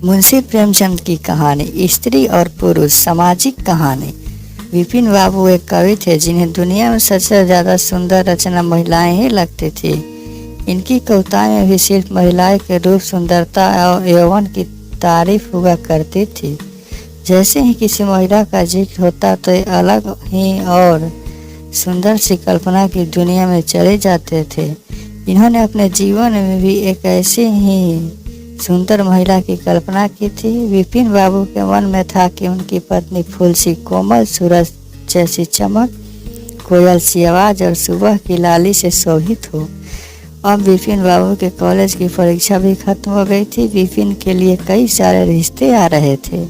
मुंशी प्रेमचंद की कहानी स्त्री और पुरुष सामाजिक कहानी। विपिन बाबू एक कवि थे जिन्हें दुनिया में सबसे ज़्यादा सुंदर रचना महिलाएं ही लगती थी। इनकी कविताएं में भी सिर्फ महिलाएं के रूप, सुंदरता और यौवन की तारीफ हुआ करती थी। जैसे ही किसी महिला का जिक्र होता तो अलग ही और सुंदर सी कल्पना की दुनिया में चले जाते थे। इन्होंने अपने जीवन में भी एक ऐसी ही सुंदर महिला की कल्पना की थी। विपिन बाबू के मन में था कि उनकी पत्नी फूल सी कोमल, सूरज जैसी चमक, कोयल सी आवाज़ और सुबह की लाली से शोभित हो। अब विपिन बाबू के कॉलेज की परीक्षा भी खत्म हो गई थी। विपिन के लिए कई सारे रिश्ते आ रहे थे।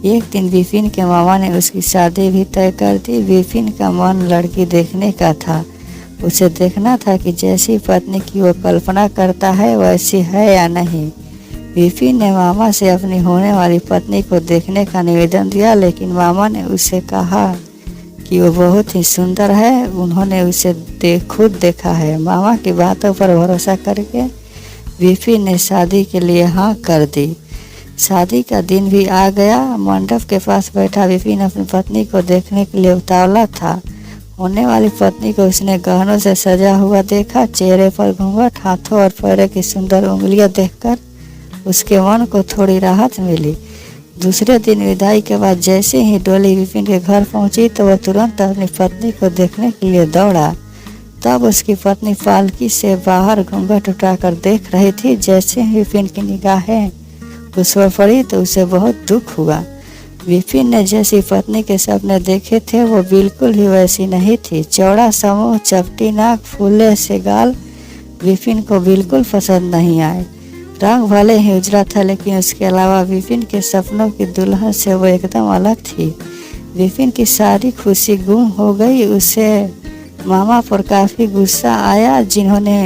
एक दिन विपिन के मामा ने उसकी शादी भी तय कर दी। विपिन का मन लड़की देखने का था। उसे देखना था कि जैसी पत्नी की वो कल्पना करता है वैसी है या नहीं। विपिन ने मामा से अपनी होने वाली पत्नी को देखने का निवेदन दिया, लेकिन मामा ने उसे कहा कि वो बहुत ही सुंदर है। उन्होंने उसे खुद देखा है। मामा की बातों पर भरोसा करके विपिन ने शादी के लिए हाँ कर दी। शादी का दिन भी आ गया। मंडप के पास बैठा विपिन अपनी पत्नी को देखने के लिए उतावला था। होने वाली पत्नी को उसने गहनों से सजा हुआ देखा। चेहरे पर घूंघट, हाथों और पैरों की सुंदर उंगलियां देखकर उसके मन को थोड़ी राहत मिली। दूसरे दिन विदाई के बाद जैसे ही डोली विपिन के घर पहुंची तो वह तुरंत अपनी पत्नी को देखने के लिए दौड़ा। तब उसकी पत्नी पालकी से बाहर घूंघट उठाकर देख रही थी। जैसे ही विपिन की निगाहें उस पर पड़ी तो उसे बहुत दुख हुआ। विपिन ने जैसी पत्नी के सपने देखे थे वो बिल्कुल ही वैसी नहीं थी। चौड़ा सा मुंह, चपटी नाक, फूले से गाल विपिन को बिल्कुल पसंद नहीं आए। रंग भले ही उजला था, लेकिन उसके अलावा विपिन के सपनों की दुल्हन से वो एकदम अलग थी। विपिन की सारी खुशी गुम हो गई। उसे मामा पर काफ़ी गुस्सा आया, जिन्होंने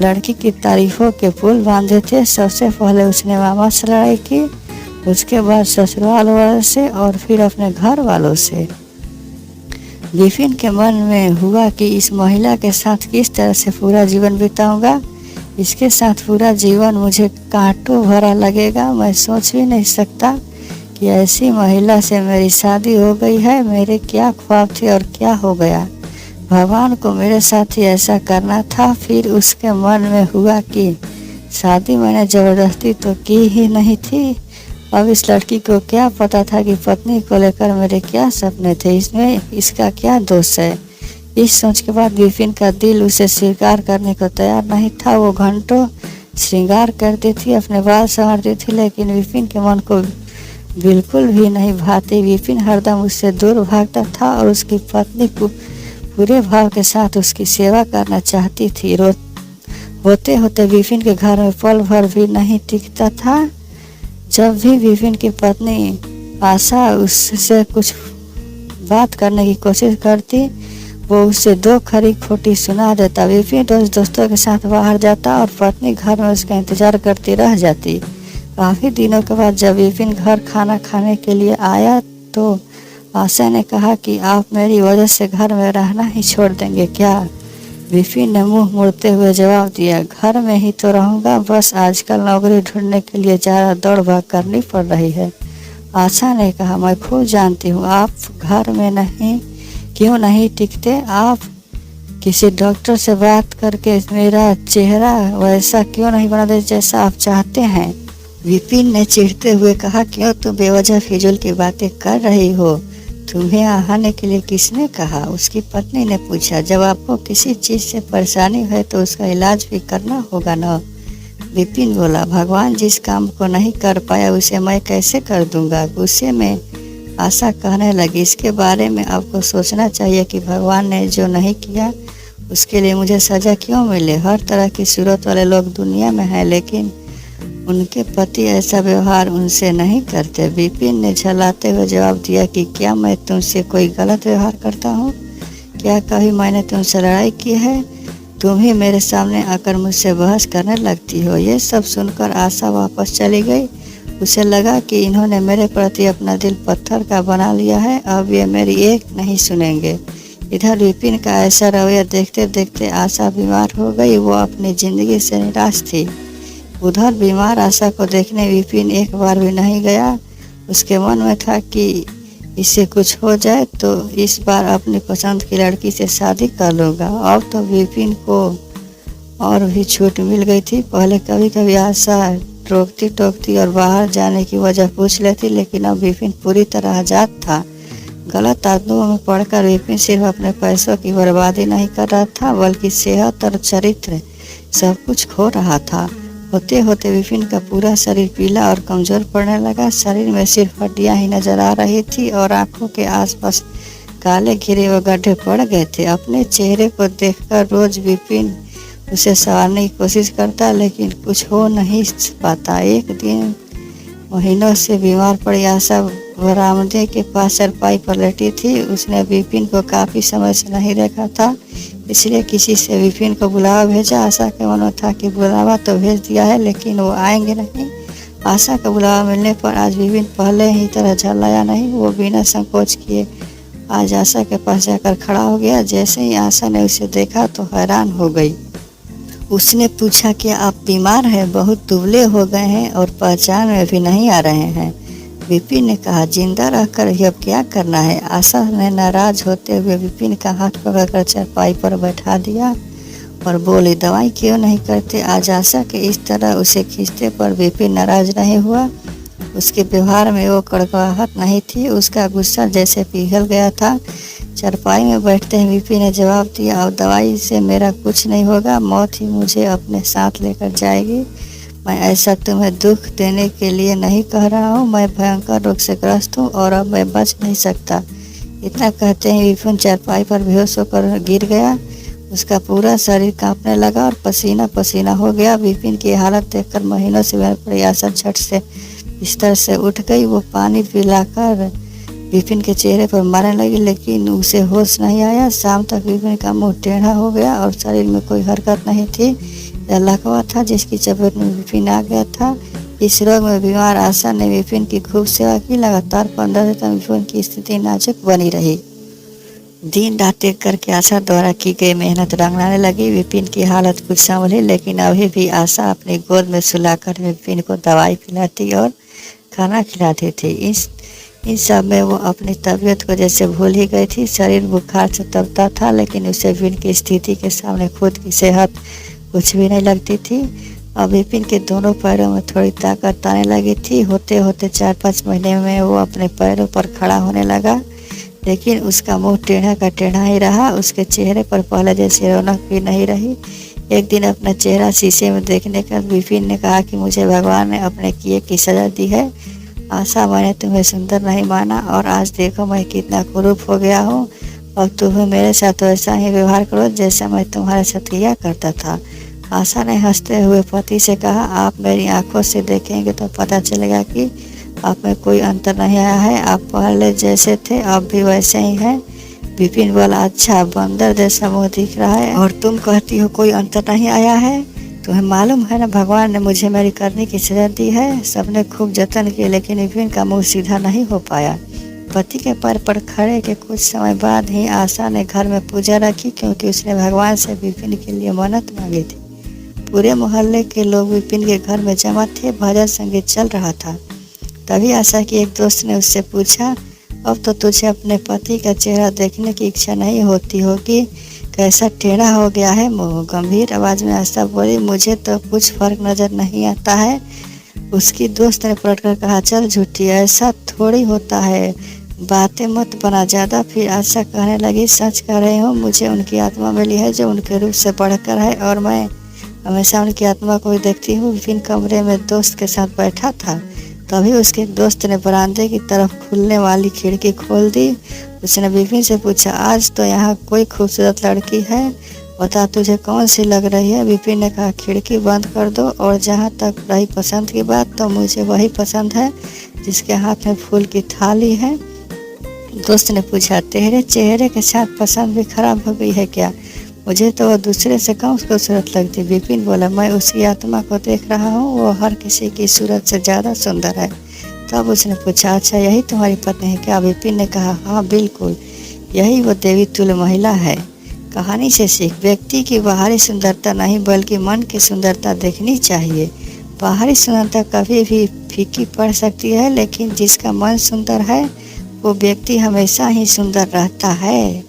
लड़की की तारीफों के पुल बांधे थे। सबसे पहले उसने मामा से लड़ाई की, उसके बाद ससुराल वालों से और फिर अपने घर वालों से। विपिन के मन में हुआ कि इस महिला के साथ किस तरह से पूरा जीवन बिताऊंगा। इसके साथ पूरा जीवन मुझे कांटों भरा लगेगा। मैं सोच भी नहीं सकता कि ऐसी महिला से मेरी शादी हो गई है। मेरे क्या ख्वाब थे और क्या हो गया। भगवान को मेरे साथ ही ऐसा करना था। फिर उसके मन में हुआ कि शादी मैंने ज़बरदस्ती तो की ही नहीं थी। अब इस लड़की को क्या पता था कि पत्नी को लेकर मेरे क्या सपने थे। इसमें इसका क्या दोष है। इस सोच के बाद विपिन का दिल उसे स्वीकार करने को तैयार नहीं था। वो घंटों श्रृंगार करती थी, अपने बाल संवारती थी, लेकिन विपिन के मन को बिल्कुल भी नहीं भाती। विपिन हरदम उससे दूर भागता था और उसकी पत्नी को पूरे भाव के साथ उसकी सेवा करना चाहती थी। होते होते विपिन के घर में पल भर भी नहीं टिकता था। जब भी विपिन की पत्नी आशा उससे कुछ बात करने की कोशिश करती, वो उसे दो खरी खोटी सुना देता। विपिन रोज दोस्तों के साथ बाहर जाता और पत्नी घर में उसका इंतजार करती रह जाती। काफ़ी दिनों के बाद जब विपिन घर खाना खाने के लिए आया तो आशा ने कहा कि आप मेरी वजह से घर में रहना ही छोड़ देंगे क्या। विपिन ने मुंह मोड़ते हुए जवाब दिया, घर में ही तो रहूँगा, बस आजकल नौकरी ढूंढने के लिए ज़्यादा दौड़ भाग करनी पड़ रही है। आशा ने कहा, मैं खूब जानती हूँ आप घर में क्यों नहीं टिकते। आप किसी डॉक्टर से बात करके मेरा चेहरा वैसा क्यों नहीं बना दे जैसा आप चाहते हैं। विपिन ने चिढ़ते हुए कहा, क्यों तुम बेवजह फिजूल की बातें कर रही हो। तुम्हें आने के लिए किसने कहा। उसकी पत्नी ने पूछा, जब आपको किसी चीज़ से परेशानी है तो उसका इलाज भी करना होगा ना। विपिन बोला, भगवान जिस काम को नहीं कर पाया उसे मैं कैसे कर दूंगा। गुस्से में आशा कहने लगी, इसके बारे में आपको सोचना चाहिए कि भगवान ने जो नहीं किया उसके लिए मुझे सज़ा क्यों मिले। हर तरह की सूरत वाले लोग दुनिया में हैं, लेकिन उनके पति ऐसा व्यवहार उनसे नहीं करते। विपिन ने झल्लाते हुए जवाब दिया कि क्या मैं तुमसे कोई गलत व्यवहार करता हूँ। क्या कभी मैंने तुमसे लड़ाई की है। तुम ही मेरे सामने आकर मुझसे बहस करने लगती हो। ये सब सुनकर आशा वापस चली गई। उसे लगा कि इन्होंने मेरे प्रति अपना दिल पत्थर का बना लिया है। अब ये मेरी एक नहीं सुनेंगे। इधर विपिन का ऐसा रवैया देखते देखते आशा बीमार हो गई। वो अपनी ज़िंदगी से निराश थी। उधर बीमार आशा को देखने विपिन एक बार भी नहीं गया। उसके मन में था कि इससे कुछ हो जाए तो इस बार अपनी पसंद की लड़की से शादी कर लूँगा। अब तो विपिन को और भी छूट मिल गई थी। पहले कभी कभी आशा टोकती टोकती और बाहर जाने की वजह पूछ लेती, लेकिन अब विपिन पूरी तरह आज़ाद था। गलत आदतों में पड़कर विपिन सिर्फ अपने पैसों की बर्बादी नहीं कर रहा था, बल्कि सेहत और चरित्र सब कुछ खो रहा था। होते होते विपिन का पूरा शरीर पीला और कमजोर पड़ने लगा। शरीर में सिर्फ हड्डियां ही नजर आ रही थी और आंखों के आसपास काले घिरे हुए गड्ढे पड़ गए थे। अपने चेहरे को देखकर रोज विपिन उसे संवारने की कोशिश करता, लेकिन कुछ हो नहीं पाता। एक दिन महीनों से बीमार पड़ी आशा बरामदे के पास चारपाई पर लेटी थी। उसने विपिन को काफ़ी समय से नहीं देखा था, इसलिए किसी से विपिन को बुलावा भेजा। आशा के मन में था कि बुलावा तो भेज दिया है, लेकिन वो आएंगे नहीं। आशा का बुलावा मिलने पर आज विपिन पहले ही तरह झल्लाया नहीं। वो बिना संकोच किए आज आशा के पास जाकर खड़ा हो गया। जैसे ही आशा ने उसे देखा तो हैरान हो गई। उसने पूछा कि आप बीमार हैं, बहुत दुबले हो गए हैं और पहचान में भी नहीं आ रहे हैं। विपिन ने कहा, जिंदा रहकर अब क्या करना है। आशा ने नाराज होते हुए विपिन का हाथ पकड़कर चारपाई पर बैठा दिया और बोली, दवाई क्यों नहीं करते। आज आशा के इस तरह उसे खींचते पर विपिन नाराज नहीं हुआ। उसके व्यवहार में वो कड़वाहट नहीं थी, उसका गुस्सा जैसे पिघल गया था। चारपाई में बैठते ही विपिन ने जवाब दिया, अब दवाई से मेरा कुछ नहीं होगा, मौत ही मुझे अपने साथ लेकर जाएगी। मैं ऐसा तुम्हें दुख देने के लिए नहीं कह रहा हूँ। मैं भयंकर रोग से ग्रस्त हूँ और अब मैं बच नहीं सकता। इतना कहते ही विपिन चारपाई पर बेहोश होकर गिर गया। उसका पूरा शरीर कांपने लगा और पसीना पसीना हो गया। विपिन की हालत देखकर महीनों से बीमार पड़ी आशा झट से बिस्तर से उठ गई। वो पानी पिलाकर विपिन के चेहरे पर मारने लगी, लेकिन उसे होश नहीं आया। शाम तक विपिन का मुंह टेढ़ा हो गया और शरीर में कोई हरकत नहीं थी। यह लकवा था जिसकी चपेट में विपिन आ गया था। इस रोग में बीमार आशा ने विपिन की खूब सेवा की। लगातार 15 दिन तक विपिन की स्थिति नाजुक बनी रही। दिन रात एक करके आशा द्वारा की गई मेहनत रंग लाने लगी। विपिन की हालत कुछ संभली, लेकिन अभी भी आशा अपनी गोद में सुलाकर विपिन को दवाई पिलाती और खाना खिलाती थी। इन सब में वो अपनी तबीयत को जैसे भूल ही गई थी। शरीर बुखार से तपता था, लेकिन उसे विपिन की स्थिति के सामने खुद की सेहत कुछ भी नहीं लगती थी। अब विपिन के दोनों पैरों में थोड़ी ताकत आने लगी थी। होते होते 4-5 महीने में वो अपने पैरों पर खड़ा होने लगा, लेकिन उसका मुंह टेढ़ा का टेढ़ा ही रहा। उसके चेहरे पर पहले जैसी रौनक भी नहीं रही। एक दिन अपना चेहरा शीशे में देखने का विपिन ने कहा कि मुझे भगवान ने अपने किए की सजा दी है। आशा, मैंने तुम्हें सुंदर नहीं माना और आज देखो मैं कितना कुरूप हो गया हूँ। अब तुम्हें मेरे साथ वैसा ही व्यवहार करो जैसा मैं तुम्हारे साथ किया करता था। आशा ने हंसते हुए पति से कहा, आप मेरी आंखों से देखेंगे तो पता चलेगा कि आप में कोई अंतर नहीं आया है। आप पहले जैसे थे अब भी वैसे ही हैं। विपिन बोला, अच्छा, बंदर जैसा मुँह दिख रहा है और तुम कहती हो कोई अंतर नहीं आया है। तुम्हें मालूम है ना, भगवान ने मुझे मेरी करने की सजा दी है। सबने खूब जतन किए, लेकिन विपिन का मुंह सीधा नहीं हो पाया। पति के पैर पर खड़े के कुछ समय बाद ही आशा ने घर में पूजा रखी, क्योंकि उसने भगवान से विपिन के लिए मन्नत मांगी थी। पूरे मोहल्ले के लोग विपिन के घर में जमा थे। भजन संगीत चल रहा था। तभी आशा की एक दोस्त ने उससे पूछा, अब तो तुझे अपने पति का चेहरा देखने की इच्छा नहीं होती होगी, कैसा टेढ़ा हो गया है मुँह। गंभीर आवाज में आशा बोली, मुझे तो कुछ फर्क नजर नहीं आता है। उसकी दोस्त ने पलटकर कहा, चल झूठी, ऐसा थोड़ी होता है, बातें मत बना ज़्यादा। फिर आशा कहने लगी, सच कह रही हूँ, मुझे उनकी आत्मा मिली है जो उनके रूप से बढ़कर है और मैं हमेशा उनकी आत्मा को ही देखती हूँ। विपिन कमरे में दोस्त के साथ बैठा था। तभी उसके दोस्त ने बरामदे की तरफ खुलने वाली खिड़की खोल दी। उसने विपिन से पूछा, आज तो यहाँ कोई खूबसूरत लड़की है, बता तुझे कौन सी लग रही है। विपिन ने कहा, खिड़की बंद कर दो, और जहाँ तक रही पसंद की बात, तो मुझे वही पसंद है जिसके हाथ में फूल की थाली है। दोस्त ने पूछा, तेरे चेहरे के साथ पसंद भी खराब हो गई है क्या? मुझे तो वह दूसरे से कम खूबसूरत लगती। विपिन बोला, मैं उसकी आत्मा को देख रहा हूँ, वो हर किसी की सूरत से ज़्यादा सुंदर है। तब उसने पूछा, अच्छा, यही तुम्हारी पत्नी है क्या? विपिन ने कहा, हाँ बिल्कुल, यही वो देवी तुल्य महिला है। कहानी से सीख, व्यक्ति की बाहरी सुंदरता नहीं बल्कि मन की सुंदरता देखनी चाहिए। बाहरी सुंदरता कभी भी फीकी पड़ सकती है, लेकिन जिसका मन सुंदर है वो व्यक्ति हमेशा ही सुंदर रहता है।